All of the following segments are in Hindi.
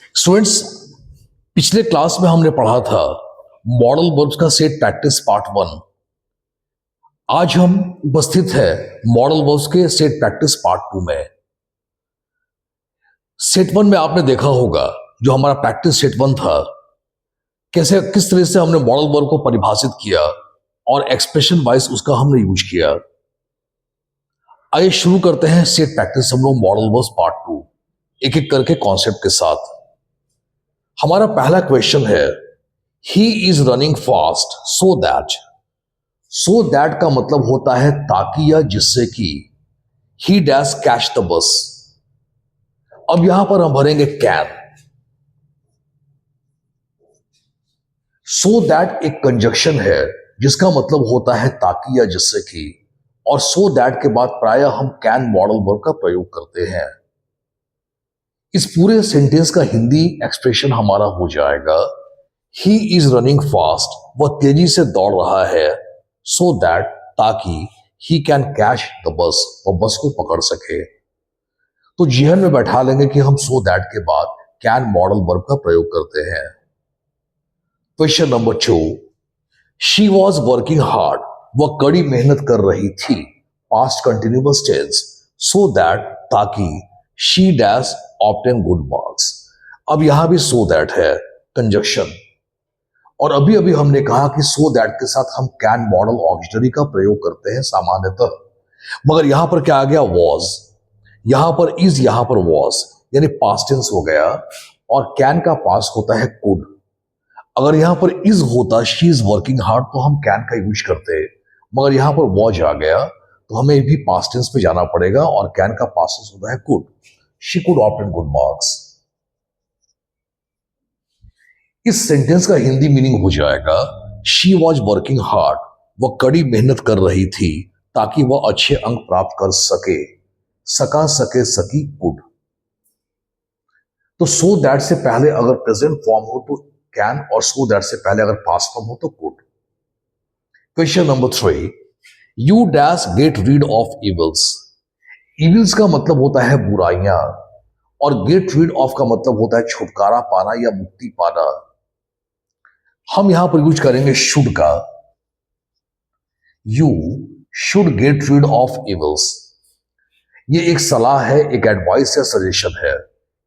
स्टूडेंट्स, पिछले क्लास में हमने पढ़ा था मॉडल वर्ब्स का सेट प्रैक्टिस पार्ट 1। आज हम उपस्थित है मॉडल वर्ब्स के सेट प्रैक्टिस पार्ट 2 में। सेट 1 में आपने देखा होगा जो हमारा प्रैक्टिस सेट 1 था, कैसे किस तरह से हमने मॉडल वर्ब को परिभाषित किया और एक्सप्रेशन वाइज उसका हमने यूज किया। आइए शुरू करते हैं सेट प्रैक्टिस हम लोग मॉडल वर्ब्स पार्ट 2 एक एक करके कॉन्सेप्ट के साथ। हमारा पहला क्वेश्चन है he is running fast so that का मतलब होता है ताकि या जिससे कि ही डैश कैच द बस। अब यहां पर हम भरेंगे कैन। सो दैट एक कंजक्शन है जिसका मतलब होता है ताकि या जिससे कि, और सो दैट के बाद प्रायः हम कैन मॉडल वर्ब का प्रयोग करते हैं। इस पूरे सेंटेंस का हिंदी एक्सप्रेशन हमारा हो जाएगा ही इज रनिंग फास्ट, वह तेजी से दौड़ रहा है, सो दैट ताकि he can catch the bus, वह बस को पकड़ सके। तो जेहन में बैठा लेंगे कि हम सो दैट के बाद कैन मॉडल वर्ब का प्रयोग करते हैं। Question number 2, she was working hard, वह कड़ी मेहनत कर रही थी, past continuous tense, so that ताकि she dash obtain good marks. अब यहां भी सो दैट है कंजक्शन, और अभी अभी हमने कहा कि सो दैट के साथ हम कैन मॉडल ऑक्सिलरी का प्रयोग करते हैं सामान्यतः, मगर यहां पर क्या आ गया वॉज, यहां पर इज, यहां पर वॉज, यानी पास्ट टेंस हो गया, और कैन का पास्ट होता है कुड। अगर यहां पर इज होता शी इज वर्किंग हार्ड तो हम कैन का यूज करते, मगर यहां पर वॉज आ गया तो हमें भी पास्ट टेंस पे जाना पड़ेगा, और कैन का पास्ट टेंस होता है could. She could obtain good marks. इस सेंटेंस का हिंदी मीनिंग हो जाएगा शी वॉज वर्किंग हार्ड, वह कड़ी मेहनत कर रही थी ताकि वह अच्छे अंक प्राप्त कर सके, सकी कुड। तो सो दैट से पहले अगर प्रेजेंट फॉर्म हो तो कैन, और सो दैट से पहले अगर पास्ट फॉर्म हो तो could. Question number 3, you dash get rid of evils. Evils का मतलब होता है बुराइयां, और गेट रीड ऑफ का मतलब होता है छुटकारा पाना या मुक्ति पाना। हम यहां पर यूज करेंगे शुड का, you should get rid of evils. ये एक सलाह है, एक एडवाइस या सजेशन है।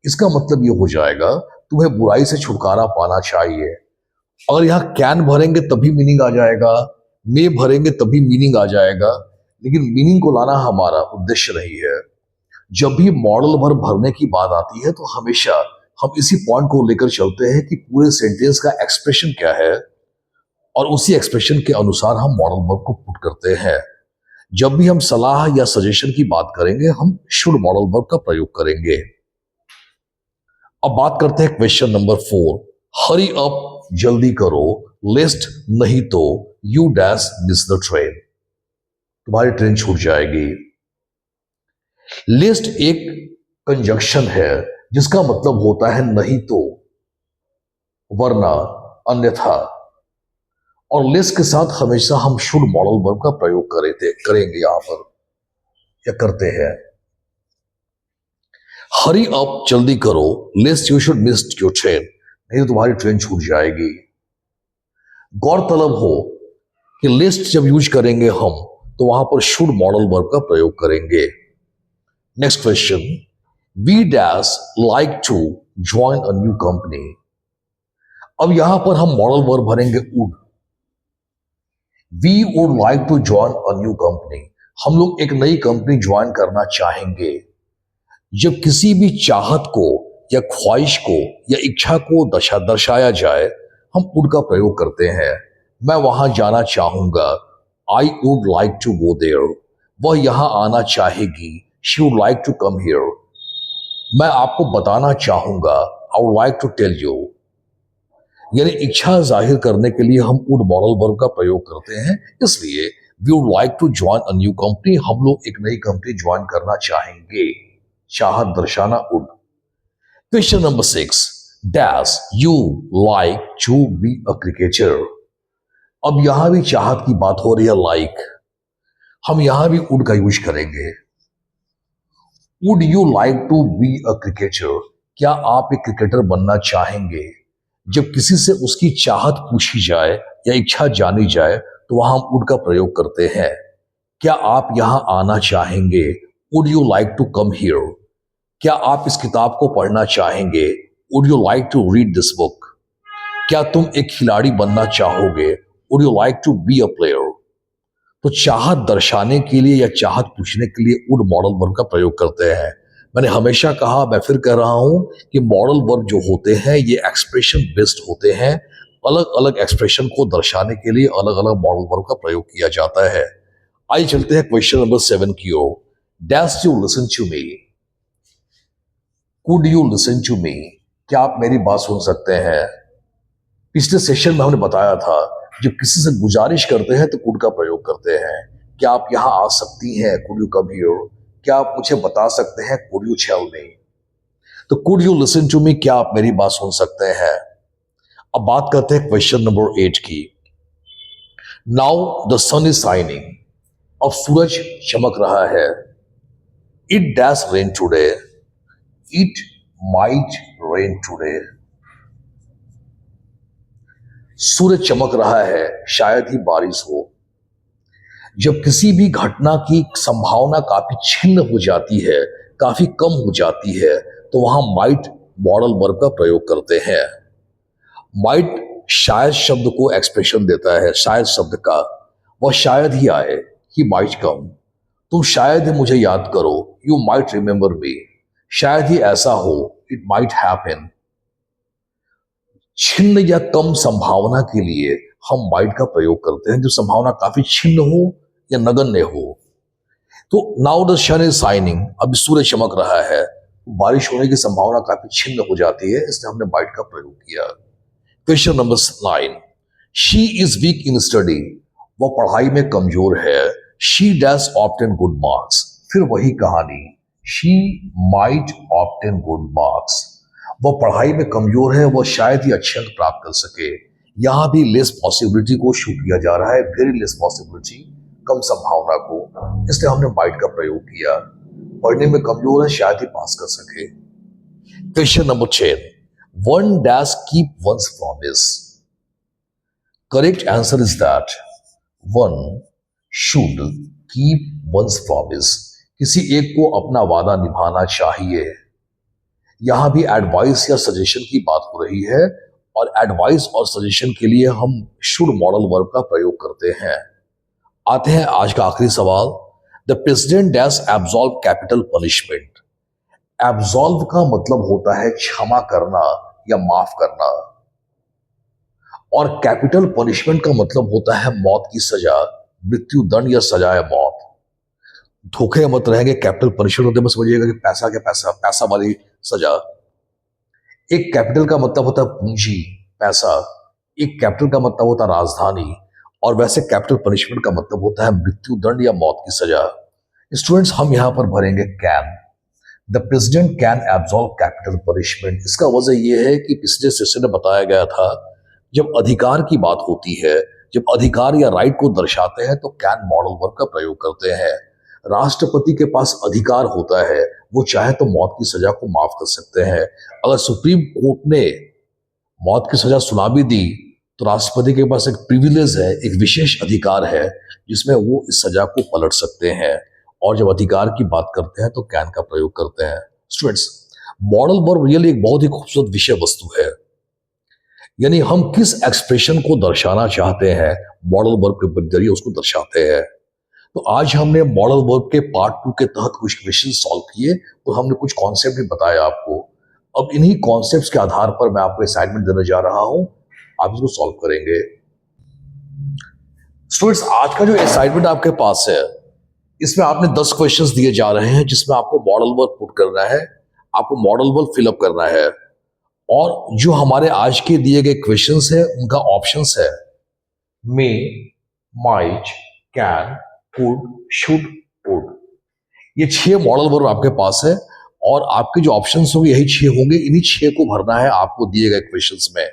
इसका मतलब ये हो जाएगा तुम्हें बुराई से छुटकारा पाना चाहिए। अगर यहां कैन भरेंगे तभी मीनिंग आ जाएगा, मे भरेंगे तभी मीनिंग आ जाएगा, लेकिन मीनिंग को लाना हमारा उद्देश्य नहीं है। जब भी मॉडल वर्ब भरने की बात आती है तो हमेशा हम इसी पॉइंट को लेकर चलते हैं कि पूरे सेंटेंस का एक्सप्रेशन क्या है, और उसी एक्सप्रेशन के अनुसार हम मॉडल वर्ब को पुट करते हैं। जब भी हम सलाह या सजेशन की बात करेंगे हम शुड मॉडल वर्ब का प्रयोग करेंगे। अब बात करते हैं क्वेश्चन नंबर 4, हरी अप, जल्दी करो, लिस्ट नहीं तो you dash miss the train, तुम्हारी ट्रेन छूट जाएगी। लिस्ट एक कंजक्शन है जिसका मतलब होता है नहीं तो, वरना, अन्यथा, और लिस्ट के साथ हमेशा हम शुड मॉडल वर्ब का प्रयोग करेंगे यहां पर, या करते हैं। हरी अप, जल्दी करो, list you should miss your train, नहीं तो तुम्हारी ट्रेन छूट जाएगी। गौरतलब हो कि लिस्ट जब यूज करेंगे हम तो वहां पर शुड मॉडल वर्ब का प्रयोग करेंगे। Next question, we dash like to join a new company. अब यहां पर हम मॉडल वर्ब भरेंगे would. We would like to join a new company, हम लोग एक नई कंपनी ज्वाइन करना चाहेंगे। जब किसी भी चाहत को या ख्वाहिश को या इच्छा को दर्शाया जाए हम वुड का प्रयोग करते हैं। मैं वहां जाना चाहूंगा, I would like to go there, वह यहां आना चाहेगी, she would like to come here. मैं आपको बताना चाहूंगा, I would like to tell you, यानी इच्छा जाहिर करने के लिए हम वुड मॉडल वर्ब का प्रयोग करते हैं। इसलिए we would like to join a new company, हम लोग एक नई कंपनी ज्वाइन करना चाहेंगे, चाहत दर्शाना would. Question number 6, dash you like to be a cricketer. अब यहां भी चाहत की बात हो रही है, लाइक, हम यहां भी वुड का यूज करेंगे। Would you like to be a cricketer, क्या आप एक क्रिकेटर बनना चाहेंगे? जब किसी से उसकी चाहत पूछी जाए या इच्छा जानी जाए तो वहां हम वुड का प्रयोग करते हैं। क्या आप यहां आना चाहेंगे? Would you like to come here? क्या आप इस किताब को पढ़ना चाहेंगे? Would you like to read this book? क्या तुम एक खिलाड़ी बनना चाहोगे? Would you like to be a player? तो चाहत दर्शाने के लिए या चाहत पूछने के लिए वुड मॉडल वर्ब का प्रयोग करते हैं। मैंने हमेशा कहा, मैं फिर कह रहा हूं कि मॉडल वर्ब जो होते हैं ये एक्सप्रेशन बेस्ड होते हैं। अलग अलग एक्सप्रेशन को दर्शाने के लिए अलग अलग मॉडल वर्ब का प्रयोग किया जाता है। आइए चलते हैं क्वेश्चन नंबर 7 की ओर। Dash you listen to me? Could you listen to me? क्या आप मेरी बात सुन सकते हैं? पिछले सेशन में हमने बताया था जब किसी से गुजारिश करते हैं तो कुड का प्रयोग करते हैं। क्या आप यहां आ सकती हैं? Could you come here? क्या आप मुझे बता सकते हैं? Could you tell me? तो could you listen to me, क्या आप मेरी बात सुन सकते हैं? अब बात करते हैं क्वेश्चन नंबर 8 की। Now the sun is shining. अब सूरज चमक रहा है। It dash rain today. It might rain today. सूरज चमक रहा है, शायद ही बारिश हो। जब किसी भी घटना की संभावना काफी छिन्न हो जाती है, काफी कम हो जाती है, तो वहां माइट मॉडल वर्ब का प्रयोग करते हैं। माइट शायद शब्द को एक्सप्रेशन देता है, शायद शब्द का। वह शायद ही आए, ही माइट कम। तुम शायद ही मुझे याद करो, यू माइट रिमेंबर मी। शायद ही ऐसा हो, इट माइट हैपन। छिन्न या कम संभावना के लिए हम माइट का प्रयोग करते हैं, जो संभावना काफी छिन्न हो या नगण्य हो। तो now the sun is shining, अब सूरज चमक रहा है, बारिश होने की संभावना काफी छिन्न हो जाती है, इसलिए हमने माइट का प्रयोग किया। Question number 9। She is weak in study. वह पढ़ाई में कमजोर है। She dash obtain good marks. फिर वही कहानी, she might obtain good marks. वह पढ़ाई में कमजोर है, वह शायद ही अच्छे अंक प्राप्त कर सके। यहां भी लेस पॉसिबिलिटी को शो किया जा रहा है, वेरी लेस पॉसिबिलिटी, कम संभावना को, इसलिए हमने माइट का प्रयोग किया। पढ़ने में कमजोर है, शायद ही पास कर सके। Question number 10। One dash keep once promise. Correct answer is that one should keep once promise. किसी एक को अपना वादा निभाना चाहिए। यहां भी एडवाइस या सजेशन की बात हो रही है, और एडवाइस और सजेशन के लिए हम शुड मॉडल वर्ब का प्रयोग करते हैं। आते हैं आज का आखिरी सवाल। The president dash absolve capital punishment. Absolve का मतलब होता है क्षमा करना या माफ करना, और कैपिटल पनिशमेंट का मतलब होता है मौत की सजा, मृत्यु दंड या सजाए मौत। धोखे मत रहेंगे, कैपिटल पनिशमेंट होते, बस समझिएगा कि पैसा के पैसा, पैसा वाली सजा। एक कैपिटल का मतलब होता है पूंजी, पैसा। एक कैपिटल का मतलब होता है राजधानी, और वैसे कैपिटल पनिशमेंट का मतलब होता है मृत्यु दंड या मौत की सजा। स्टूडेंट्स, हम यहां पर भरेंगे can. The president can absolve capital punishment. इसका वजह यह है कि पिछले सेशन में बताया गया था, जब अधिकार की बात होती है, जब अधिकार या राइट को दर्शाते हैं तो कैन मॉडल वर्ब का प्रयोग करते हैं। राष्ट्रपति के पास अधिकार होता है, वो चाहे तो मौत की सजा को माफ कर सकते हैं। अगर सुप्रीम कोर्ट ने मौत की सजा सुना भी दी तो राष्ट्रपति के पास एक प्रिविलेज है, एक विशेष अधिकार है, जिसमें वो इस सजा को पलट सकते हैं। और जब अधिकार की बात करते हैं तो कैन का प्रयोग करते हैं। स्टूडेंट्स, मॉडल वर्ब रियली एक बहुत ही खूबसूरत विषय वस्तु है। यानी हम किस एक्सप्रेशन को दर्शाना चाहते हैं, मॉडल वर्ब के जरिए उसको दर्शाते हैं। तो आज हमने मॉडल वर्ब के पार्ट 2 के तहत कुछ क्वेश्चन सॉल्व किए और हमने कुछ कॉन्सेप्ट भी बताया आपको। अब इन्हीं कॉन्सेप्ट्स के आधार पर मैं आपको असाइनमेंट देने जा रहा हूं, आप इसको सॉल्व करेंगे। स्टूडेंट्स, आज का जो असाइनमेंट आपके पास है, इसमें आपने 10 क्वेश्चंस दिए जा रहे हैं, जिसमें आपको मॉडल वर्ब पुट करना है, आपको मॉडल वर्ब फिलअप करना है। और जो हमारे आज के दिए गए क्वेश्चंस है उनका ऑप्शंस है may, might, can, could, should, would. ये 6 मॉडल वर्ब आपके पास है, और आपके जो ऑप्शंस होंगे यही 6 होंगे। इन्हीं 6 को भरना है आपको दिए गए क्वेश्चंस में।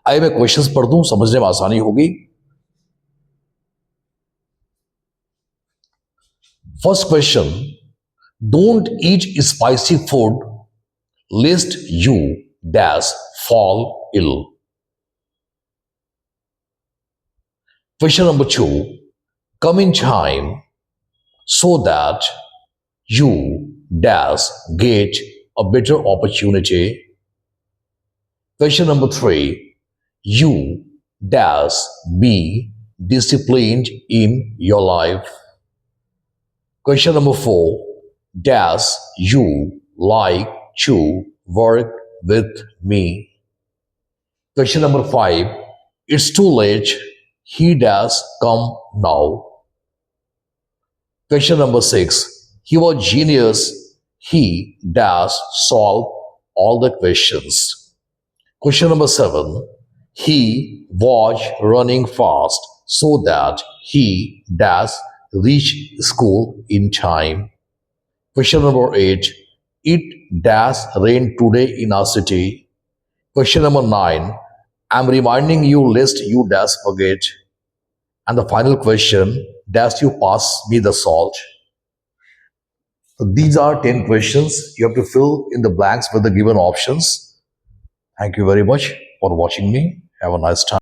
आइए मैं क्वेश्चंस पढ़ दूं, समझने में आसानी होगी। First question, don't eat spicy food lest you dash fall ill. Question number 2. Come in time so that you dash get a better opportunity. Question number 3. You dash be disciplined in your life. Question number 4. Dash you like to work with me? Question number 5. It's too late. He does come now. Question number 6. He was genius. He does solve all the questions. Question number 7. He was running fast so that he does reach school in time. Question number 8. It does rain today in our city. Question number 9. I'm reminding you lest you dash forget. And the final question, dash you pass me the salt? So these are 10 questions. You have to fill in the blanks with the given options. Thank you very much for watching me. Have a nice time.